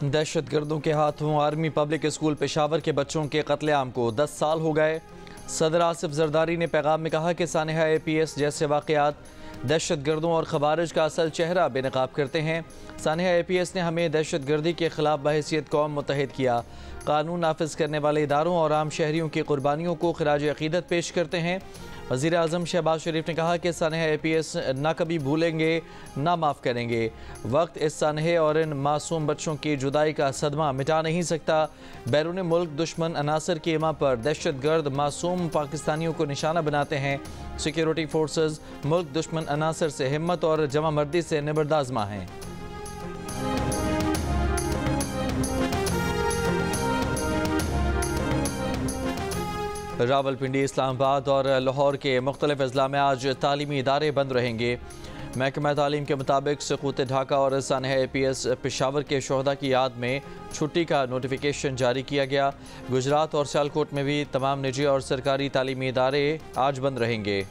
दहशतगर्दों के हाथों army public school Peshawar के बच्चों के कत्लेआम को 10 साल हो गए। सदर आसिफ जरदारी ने पैगाम में कहा कि सानिहा APS जैसे वाक़यात दहशतगर्दों और खवारिज का असल चेहरा बेनकाब करते हैं। सानिहा APS ने हमें दहशतगर्दी के खिलाफ बहैसियत कौम मुत्तहिद किया। कानून नाफिज करने वाले इदारों और आम शहरियों की कुर्बानियों को खिराज अक़ीदत पेश करते हैं। वज़ीर आज़म शहबाज शरीफ ने कहा कि सानिहा APS ना कभी भूलेंगे ना माफ़ करेंगे। वक्त इस सानहे और इन मासूम बच्चों की जुदाई का सदमा मिटा नहीं सकता। बैरून मुल्क दुश्मन अनासर की इमा पर दहशतगर्द मासूम पाकिस्तानियों को निशाना बनाते हैं। सिक्योरिटी फोर्सेस मुल्क दुश्मन अनासर से हिम्मत और जमा मर्दी से निबर्दाज़मा हैं। रावलपिंडी, इस्लामाबाद और लाहौर के मुख्तलिफ अजला में आज तालीमी इदारे बंद रहेंगे। महकमा तालीम के मुताबिक सकूत ढाका और सानिहा APS पेशावर के शोहदा की याद में छुट्टी का नोटिफिकेशन जारी किया गया। गुजरात और सियालकोट में भी तमाम निजी और सरकारी तालीमी इदारे आज बंद रहेंगे।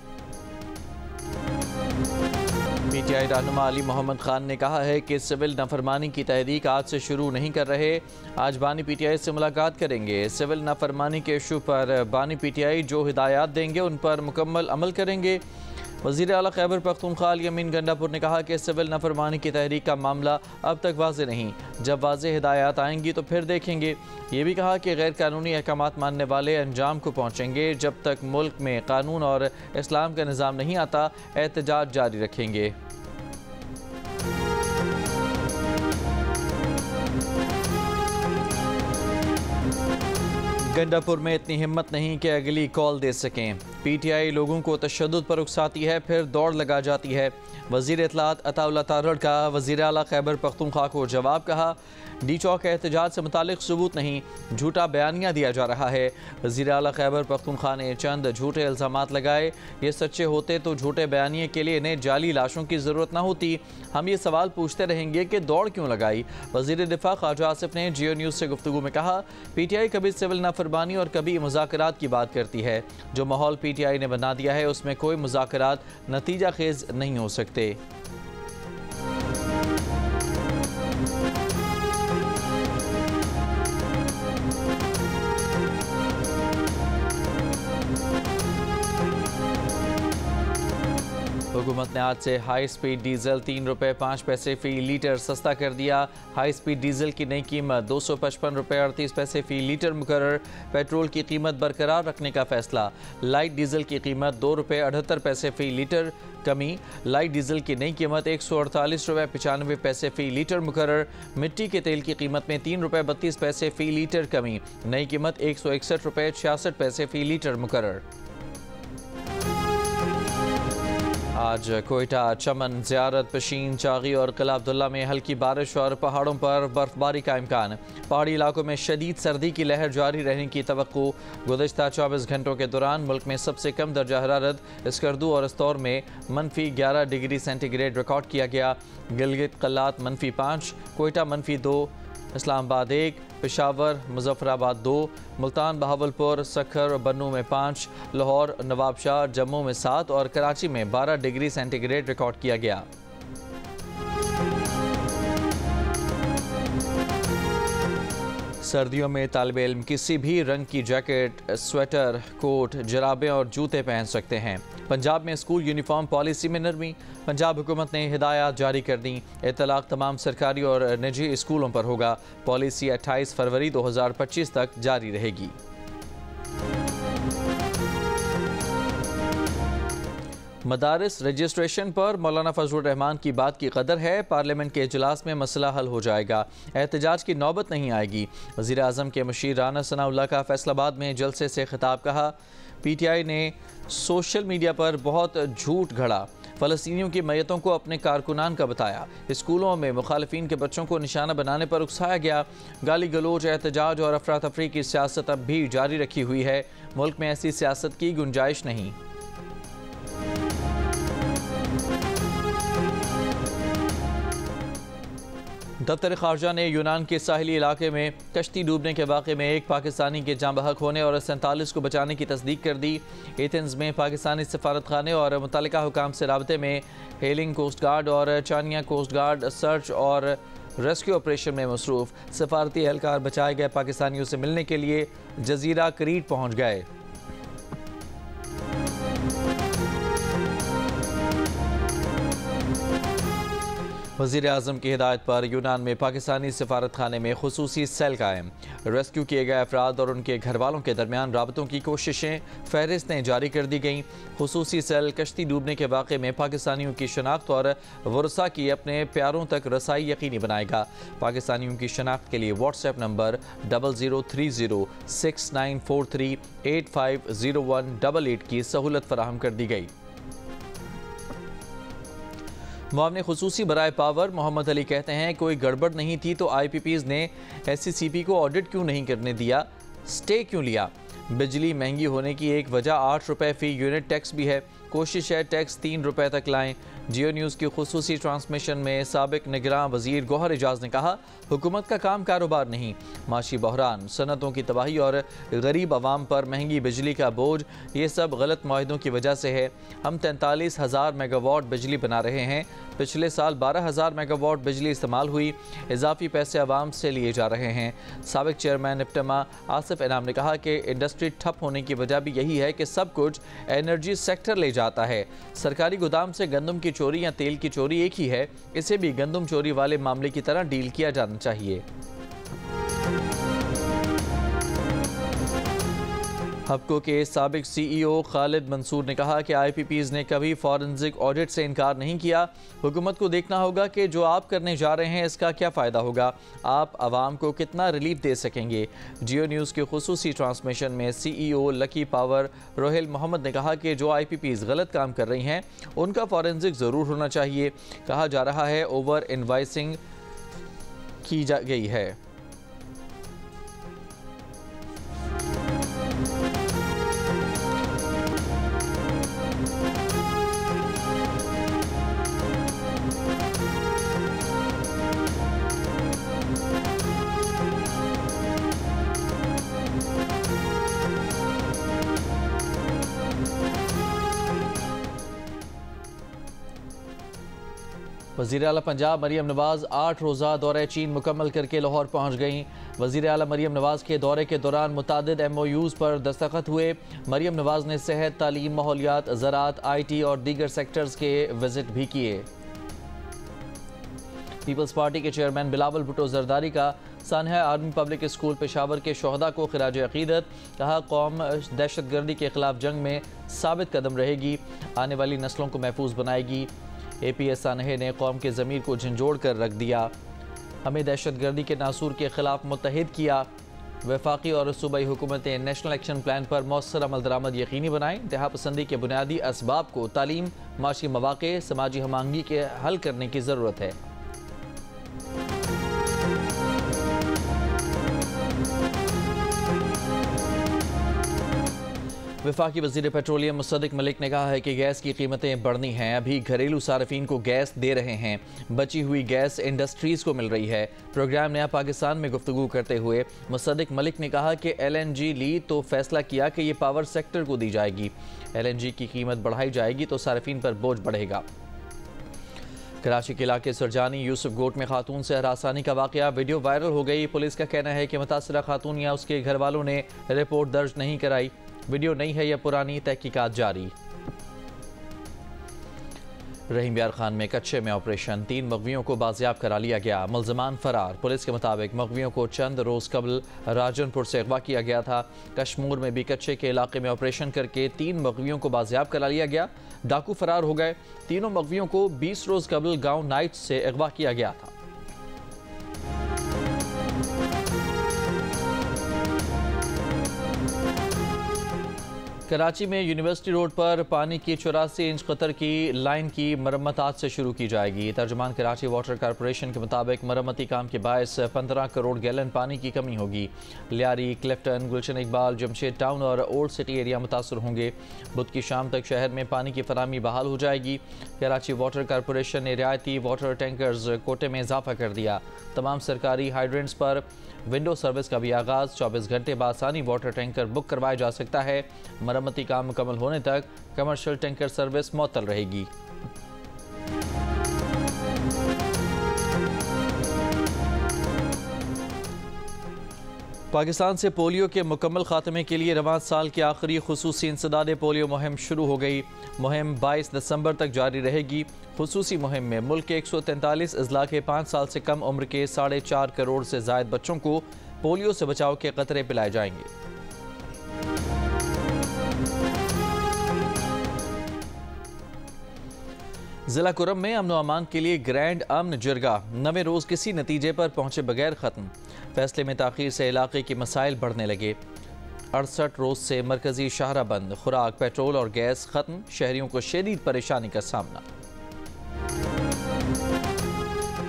PTI रहनुमा अली मोहम्मद खान ने कहा है कि सिविल नाफरमानी की तहरीक आज से शुरू नहीं कर रहे। आज बानी PTI से मुलाकात करेंगे। सिविल नाफरमानी के इशू पर बानी PTI जो हिदायत देंगे उन पर मुकम्मल अमल करेंगे। वज़ीर आला खैबर पख्तूनख्वा यमीन गंडापुर ने कहा कि सिविल नाफरमानी की तहरीक का मामला अब तक वाज़े नहीं, जब वाज़े हिदायत आएंगी तो फिर देखेंगे। ये भी कहा कि गैर कानूनी अहकामात मानने वाले अंजाम को पहुँचेंगे। जब तक मुल्क में कानून और इस्लाम का निज़ाम नहीं आता, एहतजाज जारी रखेंगे। गंडापुर में इतनी हिम्मत नहीं कि अगली कॉल दे सकें। PTI लोगों को तशद्दुद पर उकसाती है, फिर दौड़ लगा जाती है। वज़ीर इत्तलात अताउल्लाह तारड़ का वज़ीर आला खैबर पख्तूनख्वा को जवाब कहा। डी चौक एहतजाज से मुतालिक सबूत नहीं, झूठा बयानिया दिया जा रहा है। वज़ीर आला खैबर पख्तूनख्वा ने चंद झूठे इल्ज़ामात लगाए। ये सच्चे होते तो झूठे बयानिए के लिए इन्हें जाली लाशों की ज़रूरत ना होती। हम ये सवाल पूछते रहेंगे कि दौड़ क्यों लगाई। वज़ीर दिफा ख्वाजा आसिफ ने जियो न्यूज़ से गुफ्तगू में कहा, PTI कभी सिविल नाफरमानी और कभी मुज़ाकरात की बात करती है। जो माहौल PTI ने बना दिया है उसमें कोई मुज़ाकरात नतीजा खेज नहीं हो सकते। हुकूमत ने आज से हाई स्पीड डीजल 3 रुपये 5 पैसे फ़ी लीटर सस्ता कर दिया। हाई स्पीड डीजल की नई कीमत 255 रुपये 38 पैसे फ़ी लीटर मुकर्रर। पेट्रोल की कीमत बरकरार रखने का फैसला। लाइट डीजल की कीमत 2 रुपये 78 पैसे फ़ी लीटर कमी। लाइट डीजल की नई कीमत 148 रुपये 95 पैसे फ़ी लीटर मुकर्रर। मिट्टी के तेल की कीमत में 3 रुपये 32 पैसे फ़ी लीटर कमी। नई कीमत 161 रुपये 66 पैसे फ़ी लीटर मुकर्रर। आज कोयटा, चमन, ज़ियारत, पशीन, चागी और किला अब्दुल्ला में हल्की बारिश और पहाड़ों पर बर्फबारी का इम्कान। पहाड़ी इलाकों में शदीद सर्दी की लहर जारी रहने की तवक्को। गुज़श्ता 24 घंटों के दौरान मुल्क में सबसे कम दर्जा हरारत स्कर्दू और अस्तौर में -11 डिग्री सेंटीग्रेड रिकॉर्ड किया गया। गिलगित कल्लात -5, कोयटा -2, इस्लामाबाद 1, पेशावर, मुजफ्फराबाद 2, मुल्तान, बहावलपुर, सखर, बन्नू में 5, लाहौर, नवाबशाह, जम्मू में 7 और कराची में 12 डिग्री सेंटीग्रेड रिकॉर्ड किया गया। सर्दियों में तालिब इल्म किसी भी रंग की जैकेट, स्वेटर, कोट, जराबें और जूते पहन सकते हैं। पंजाब में स्कूल यूनिफॉर्म पॉलिसी में नरमी। पंजाब हुकूमत ने हिदायत जारी कर दी। इतलाक तमाम सरकारी और निजी स्कूलों पर होगा। पॉलिसी 28 फरवरी 2025 तक जारी रहेगी। मदारिस रजिस्ट्रेशन पर मौलाना फजलुर रहमान की बात की कदर है। पार्लियामेंट के इजलास में मसला हल हो जाएगा, एहतजाज की नौबत नहीं आएगी। वज़ीर आज़म के मुशीर राना सनाउल्लाह का फैसलाबाद में जलसे से खिताब। कहा, PTI ने सोशल मीडिया पर बहुत झूठ गढ़ा। फ़लस्तीनियों की मैयतों को अपने कारकुनान का बताया। स्कूलों में मुखालिफिन के बच्चों को निशाना बनाने पर उकसाया गया। गाली गलोच, एहतजाज और अफरा तफरी की सियासत अब भी जारी रखी हुई है। मुल्क में ऐसी सियासत की गुंजाइश नहीं। दफ्तर खारजा ने यूनान के साहिली इलाके में कश्ती डूबने के वाक़े में एक पाकिस्तानी के जाँ बहक होने और 47 को बचाने की तस्दीक कर दी। एथेंस में पाकिस्तानी सफारत खाने और मुतल्लिका हुकाम से राबते में हेलिंग कोस्ट गार्ड और चानिया कोस्ट गार्ड सर्च और रेस्क्यू ऑपरेशन में मसरूफ सफारती एहलकार बचाए गए पाकिस्तानियों से मिलने के लिए जजीरा क्रीट पहुंच गए। वज़ीर-ए-आज़म की हिदायत पर यूनान में पाकिस्तानी सफारत खाने में खुसूसी सेल कायम। रेस्क्यू किए गए अफराद और उनके घर वालों के दरमियान राबतों की कोशिशें फहरिस्तें जारी कर दी गईं। खुसूसी सेल कश्ती डूबने के वाक़े में पाकिस्तानियों की शनाख्त और वरसा की अपने प्यारों तक रसाई यकीनी बनाएगा। पाकिस्तानियों की शनाख्त के लिए व्हाट्सएप नंबर 00306943850188 की सहूलत फराहम कर दी गई। मुआवने खुसूसी बराए पावर मोहम्मद अली कहते हैं कोई गड़बड़ नहीं थी तो IPPs ने SCCP को ऑडिट क्यों नहीं करने दिया, स्टे क्यों लिया। बिजली महंगी होने की एक वजह 8 रुपये फ़ी यूनिट टैक्स भी है। कोशिश है टैक्स 3 रुपये तक लाएं। जियो न्यूज़ की खुसूसी ट्रांसमिशन में साबिक निगरान वज़ीर गौहर एजाज ने कहा हुकूमत का काम कारोबार नहीं, माशी बहरान, सनतों की तबाही और गरीब आवाम पर महंगी बिजली का बोझ, ये सब गलत मुआहदों की वजह से है। हम 43,000 मेगावाट बिजली बना रहे हैं, पिछले साल 12,000 मेगावाट बिजली इस्तेमाल हुई, इजाफी पैसे आवाम से लिए जा रहे हैं। साबिक चेयरमैन इप्टमा आसिफ इनाम ने कहा कि इंडस्ट्री ठप होने की वजह भी यही है कि सब कुछ एनर्जी सेक्टर ले जाता है। सरकारी गोदाम से गंदम की चोरी या तेल की चोरी एक ही है, इसे भी गंदम चोरी वाले मामले की तरह डील किया जाना चाहिए। हबको के साबिक CEO खालिद मंसूर ने कहा कि IPPs ने कभी फॉरेंसिक ऑडिट से इनकार नहीं किया। हुकूमत को देखना होगा कि जो आप करने जा रहे हैं इसका क्या फ़ायदा होगा, आप आवाम को कितना रिलीफ दे सकेंगे। जियो न्यूज़ के खुसूसी ट्रांसमिशन में CEO लकी पावर रोहेल मोहम्मद ने कहा कि जो IPPs गलत काम कर रही हैं उनका फॉरेंसिक ज़रूर होना चाहिए। कहा जा रहा है ओवर इनवाइसिंग की जा गई है। वज़ीर आला पंजाब मरीम नवाज़ 8 रोज़ा दौरे चीन मुकम्मल करके लाहौर पहुँच गईं। वज़ीर आला मरीम नवाज़ के दौरे के दौरान मुतादिद MOUs पर दस्तखत हुए। मरीम नवाज़ ने सेहत, तालीम, माहौलियात, ज़राअत, IT और दीगर सेक्टर्स के विजिट भी किए। पीपल्स पार्टी के चेयरमैन बिलावल भुट्टो जरदारी का सानहा आर्मी पब्लिक स्कूल पेशावर के शोहदा को खिराज अकीदत। कहा कौम दहशतगर्दी के खिलाफ जंग में साबित कदम रहेगी, आने वाली नस्लों को महफूज बनाएगी। APS सानहे ने कौम के ज़मीर को झंझोड़ कर रख दिया, हमें दहशतगर्दी के नासूर के खिलाफ मुत्तहिद किया। वफाकी और सूबाई हुकूमतें नेशनल एक्शन प्लान पर मौसर अमल दरामद यकीनी बनाएं। इंतहा पसंदी के बुनियादी असबाब को तालीम, माशी मवाक़े, समाजी हमांगी के हल करने की ज़रूरत है। वफाकी वज़ीर पेट्रोलियम मुसद्दिक मलिक ने कहा है कि गैस की कीमतें बढ़नी हैं, अभी घरेलू सार्फिन को गैस दे रहे हैं, बची हुई गैस इंडस्ट्रीज़ को मिल रही है। प्रोग्राम नया पाकिस्तान में गुफ्तगू करते हुए मुसद्दिक मलिक ने कहा कि LNG ली तो फैसला किया कि ये पावर सेक्टर को दी जाएगी, LNG की कीमत बढ़ाई जाएगी तो सार्फिन पर बोझ बढ़ेगा। कराची के इलाके सरजानी यूसुफ गोट में खातून से हरासानी का वाक़या वीडियो वायरल हो गई। पुलिस का कहना है कि मुतासरा खातून या उसके घर वालों ने रिपोर्ट दर्ज नहीं कराई। वीडियो नहीं है या पुरानी, तहकीकात जारी। रहीम यार खान में कच्चे में ऑपरेशन, 3 मगवियों को बाजियाब करा लिया गया, मुल्ज़मान फरार। पुलिस के मुताबिक मगवियों को चंद रोज़ कबल राजनपुर से अगवा किया गया था। कश्मीर में भी कच्चे के इलाके में ऑपरेशन करके 3 मगवियों को बाजियाब करा लिया गया। डाकू फरार हो गए। तीनों मगवियों को 20 रोज़ कबल गाँव नाइट से अगवा किया गया था। कराची में यूनिवर्सिटी रोड पर पानी की 84 इंच कतर की लाइन की मरम्मत आज से शुरू की जाएगी। तर्जुमान कराची वाटर कॉरपोरेशन के मुताबिक मरम्मती काम के बायस 15 करोड़ गैलन पानी की कमी होगी। लियारी, क्लिफ्टन, गुलशन इकबाल, जमशेद टाउन और ओल्ड सिटी एरिया मुतासर होंगे। बुध की शाम तक शहर में पानी की फराहमी बहाल हो जाएगी। कराची वाटर कॉरपोरेशन ने रियायती वाटर टैंकर्स कोटे में इजाफा कर दिया। तमाम सरकारी हाइड्रेंट्स पर विंडो सर्विस का भी आगाज़। 24 घंटे बाद आसानी वाटर टैंकर बुक करवाया जा सकता है। मरम्मती काम मुकम्मल होने तक कमर्शियल टैंकर सर्विस मुअत्तल रहेगी। पाकिस्तान से पोलियो के मुकम्मल खात्मे के लिए रवां साल की आखिरी खुसूसी इंसदाद पोलियो मुहिम शुरू हो गई। मुहिम 22 दिसंबर तक जारी रहेगी। खुसूसी मुहिम में मुल्क के 143 अजला के 5 साल से कम उम्र के 4.5 करोड़ से जायद बच्चों को पोलियो से बचाव के कतरे पिलाए जाएंगे। जिला कुरम में अमन व अमान के लिए ग्रैंड अमन जरगा 9वें रोज किसी नतीजे पर पहुंचे बगैर खत्म। फैसले में ताखीर से इलाके के मसाइल बढ़ने लगे। 68 रोज से मरकजी शाहरा बंद, खुराक, पेट्रोल और गैस खत्म। शहरियों को शदीद परेशानी का सामना।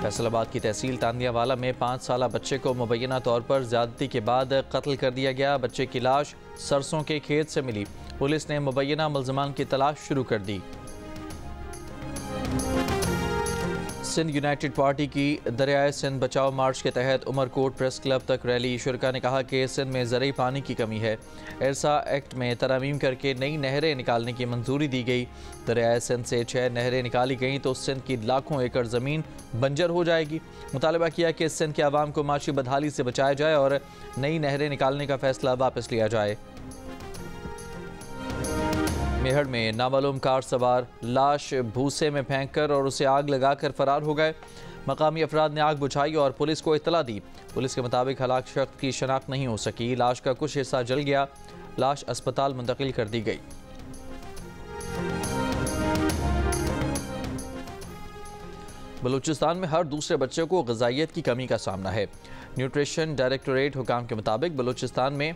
फैसलाबाद की तहसील तांदियावाला में 5 साला बच्चे को मुबैना तौर पर ज्यादती के बाद कत्ल कर दिया गया। बच्चे की लाश सरसों के खेत से मिली। पुलिस ने मुबैना मुल्ज़मान की तलाश शुरू कर दी। सिंध यूनाइटेड पार्टी की दरियाए सिंध बचाओ मार्च के तहत उमरकोट प्रेस क्लब तक रैली। शुरका ने कहा कि सिंध में ज़रूरी पानी की कमी है। इरसा एक्ट में तरमीम करके नई नहरें निकालने की मंजूरी दी गई। दरियाए सिंध से 6 नहरें निकाली गईं तो सिंध की लाखों एकड़ ज़मीन बंजर हो जाएगी। मुतालबा किया कि सिंध के आवाम को माशी बदहाली से बचाया जाए और नई नहरें निकालने का फैसला वापस लिया जाए। मेहड़ में नामालूम कार सवार लाश भूसे में फेंककर और उसे आग लगाकर फरार हो गए। मकामी अफराद ने आग बुझाई और पुलिस को इत्तला दी। पुलिस के मुताबिक हलाक शख्स की शनाख्त नहीं हो सकी। लाश का कुछ हिस्सा जल गया। लाश अस्पताल मुंतकिल कर दी गई। बलूचिस्तान में हर दूसरे बच्चे को ग़िज़ाइयत की कमी का सामना है। न्यूट्रिशन डायरेक्टोरेट हुकाम के मुताबिक बलूचिस्तान में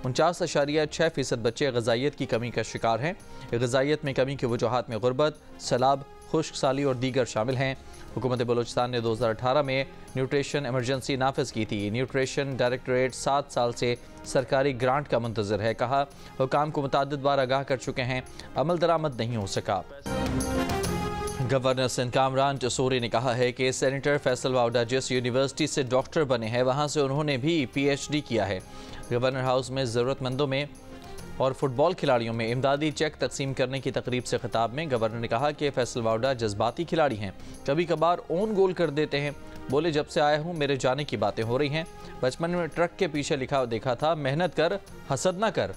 49.6% बच्चे ग़िज़ाइयत की कमी का शिकार हैं। ग़िज़ाइयत में कमी की वजूहात में गुर्बत, सैलाब, खुश्क साली और दीगर शामिल हैं। हुकूमत बलूचिस्तान ने 2018 में न्यूट्रिशन इमरजेंसी नाफिज की थी। न्यूट्रिशन डायरेक्टोरेट 7 साल से सरकारी ग्रांट का मुंतज़िर है। कहा, हुकाम को मुतअद्दिद बार आगाह कर चुके हैं, अमल दरामद नहीं हो सका। गवर्नर सिंध कामरान जसूरी ने कहा है कि सेनेटर फैसल वाउडा जिस यूनिवर्सिटी से डॉक्टर बने हैं वहाँ से उन्होंने भी PhD किया है। गवर्नर हाउस में ज़रूरतमंदों में और फुटबॉल खिलाड़ियों में इमदादी चेक तकसीम करने की तकरीब से खिताब में गवर्नर ने कहा कि फैसल वाउडा जज्बाती खिलाड़ी हैं, कभी कभार ओन गोल कर देते हैं। बोले, जब से आया हूँ मेरे जाने की बातें हो रही हैं। बचपन में ट्रक के पीछे लिखा देखा था, मेहनत कर, हसद ना कर।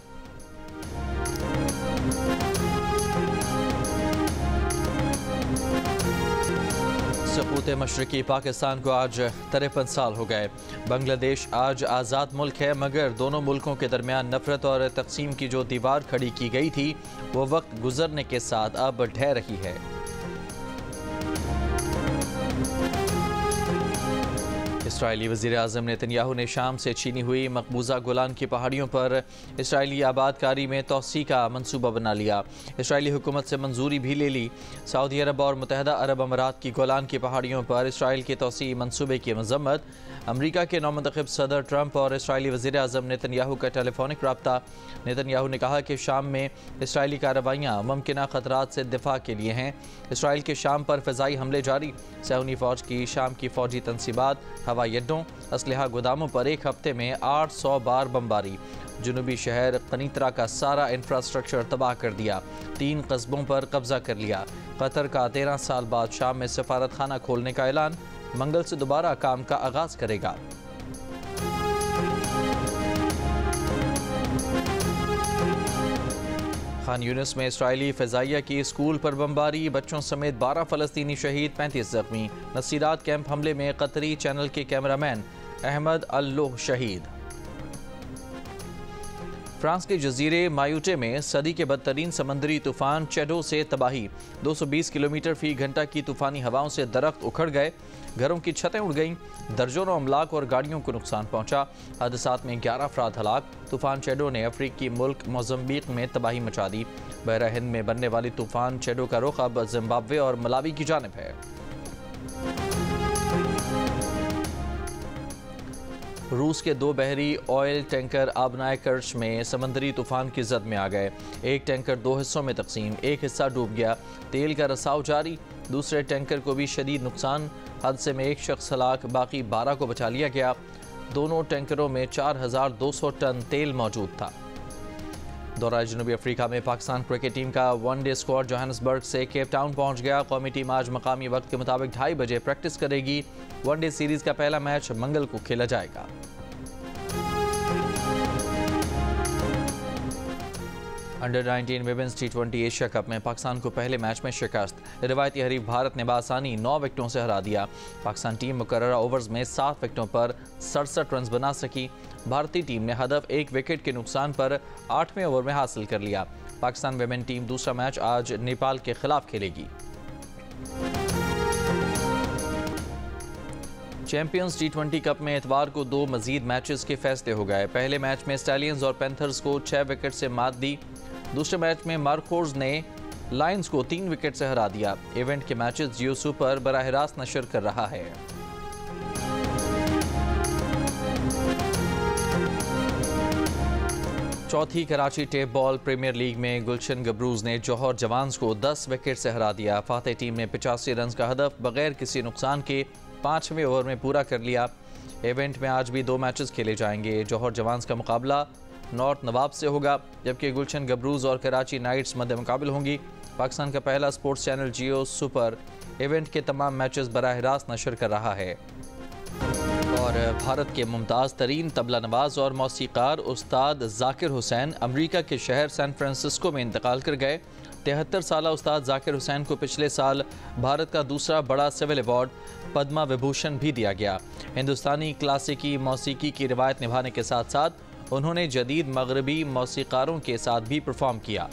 सकूत मशरकी पाकिस्तान को आज 53 साल हो गए। बांग्लादेश आज आज़ाद मुल्क है, मगर दोनों मुल्कों के दरमियान नफरत और तकसीम की जो दीवार खड़ी की गई थी वो वक्त गुजरने के साथ अब ढह रही है। इसराइली वज़ीर-ए-आज़म नेतन्याहू ने शाम से छीनी हुई मकबूजा गोलान की पहाड़ियों पर इसराइली आबादकारी में तोसी का मंसूबा बना लिया। इसराइली हुकूमत से मंजूरी भी ले ली। सऊदी अरब और मुत्तहदा अरब अमारात की गोलान की पहाड़ियों पर इसराइल के तोसी मंसूबे की मजम्मत। अमरीका के नौमंतखब सदर ट्रंप और इसराइली वज़ीर-ए-आज़म नेतन्याहू का टेलीफोनिक रब्ता। नेतन्याहू ने कहा कि शाम में इसराइली कार्रवाइयाँ मुमकिन खतरात से दिफा के लिए हैं। इसराइल के शाम पर फ़िज़ाई हमले जारी। सैनी फ़ौज की शाम की फ़ौजी तनसीबात, हवाई अड्डों, असलहा गोदामों पर एक हफ्ते में 800 बार बमबारी। जनूबी शहर कनीतरा का सारा इंफ्रास्ट्रक्चर तबाह कर दिया। 3 कस्बों पर कब्जा कर लिया। कतर का 13 साल बाद शाम में सफारत खाना खोलने का ऐलान। मंगल से दोबारा काम का आगाज करेगा। खान यूनिस में इसराइली फ़िज़ाइया की स्कूल पर बमबारी। बच्चों समेत 12 फ़लस्तीनी शहीद, 35 जख्मी। नसीरात कैंप हमले में कतरी चैनल के कैमरामैन अहमद अल-लोह शहीद। फ्रांस के जजीरे मायूटे में सदी के बदतरीन समंदरी तूफान चेडो से तबाही। 220 किलोमीटर फी घंटा की तूफानी हवाओं से दरख्त उखड़ गए, घरों की छतें उड़ गईं, दर्जनों अमलाक और गाड़ियों को नुकसान पहुंचा। हादसात में 11 अफराद हलाक। तूफान चेडो ने अफ्रीकी मुल्क मोज़म्बिक में तबाही मचा दी। बहरा हिंद में बनने वाली तूफान चेडो का रुख अब जिम्बाब्वे और मलावी की जानिब है। रूस के 2 बहरी ऑयल टैंकर आबनाए कर्च में समंदरी तूफान की जद में आ गए। एक टैंकर 2 हिस्सों में तकसीम, एक हिस्सा डूब गया। तेल का रसाव जारी। दूसरे टैंकर को भी शदीद नुकसान। हादसे में एक शख्स हलाक, बाकी 12 को बचा लिया गया। दोनों टैंकरों में 4200 टन तेल मौजूद था। दौरा जनूबी अफ्रीका में पाकिस्तान क्रिकेट टीम का वनडे स्क्वाड जोहान्सबर्ग से केप टाउन पहुंच गया। कौमी टीम आज मकामी वक्त के मुताबिक 2:30 बजे प्रैक्टिस करेगी। वनडे सीरीज का पहला मैच मंगल को खेला जाएगा। Under 19 women's T20 Asia cup में पाकिस्तान को पहले मैच में शिकस्त। रिवायती हरीफ भारत ने बासानी 9 विकेटों से हरा दिया। पाकिस्तान टीम मुकर्ररा ओवर्स में 7 विकेटों पर 67 रन बना सकी। भारतीय टीम ने हदफ 1 विकेट के नुकसान पर 8वें ओवर में हासिल कर लिया। पाकिस्तान विमेन टीम दूसरा मैच आज नेपाल के खिलाफ खेलेगी। चैंपियंस T20 कप में इतवार को 2 मजीद मैचेस के फैसले हो गए। पहले मैच में स्टैलियंस और पैंथर्स को 6 विकेट से मात दी। दूसरे मैच में मार्कोर्स ने लायंस को 3 विकेट से हरा दिया। इवेंट के मैचेस जियो सुपर बराह रास्त नशर कर रहा है। चौथी Karachi tape ball premier league में गुलशन गबरूज ने जौहर जवान्स को 10 विकेट से हरा दिया। फातेह टीम ने 85 रन का हदफ बगैर किसी नुकसान के 5वें ओवर में पूरा कर लिया। इवेंट में आज भी 2 मैचेस खेले जाएंगे। जौहर जवान्स का मुकाबला नॉर्थ नवाब से होगा, जबकि गुलशन गबरूज और कराची नाइट्स मध्य मुकाबल होंगी। पाकिस्तान का पहला स्पोर्ट्स चैनल जियो सुपर इवेंट के तमाम मैचेस बराह रास्त नशर कर रहा है। और भारत के मुमताज़ तरीन तबला नवाज और मौसीकार उस्ताद जाकिर हुसैन अमरीका के शहर सैन फ्रांसिस्को में इंतकाल कर गए। 73 साला उस्ताद जाकिर हुसैन को पिछले साल भारत का दूसरा बड़ा सिविल अवार्ड पद्मा विभूषण भी दिया गया। हिंदुस्तानी क्लासिकी मौसीकी की रिवायत निभाने के साथ साथ उन्होंने जदीद मगरबी मौसीकारों के साथ भी परफॉर्म किया।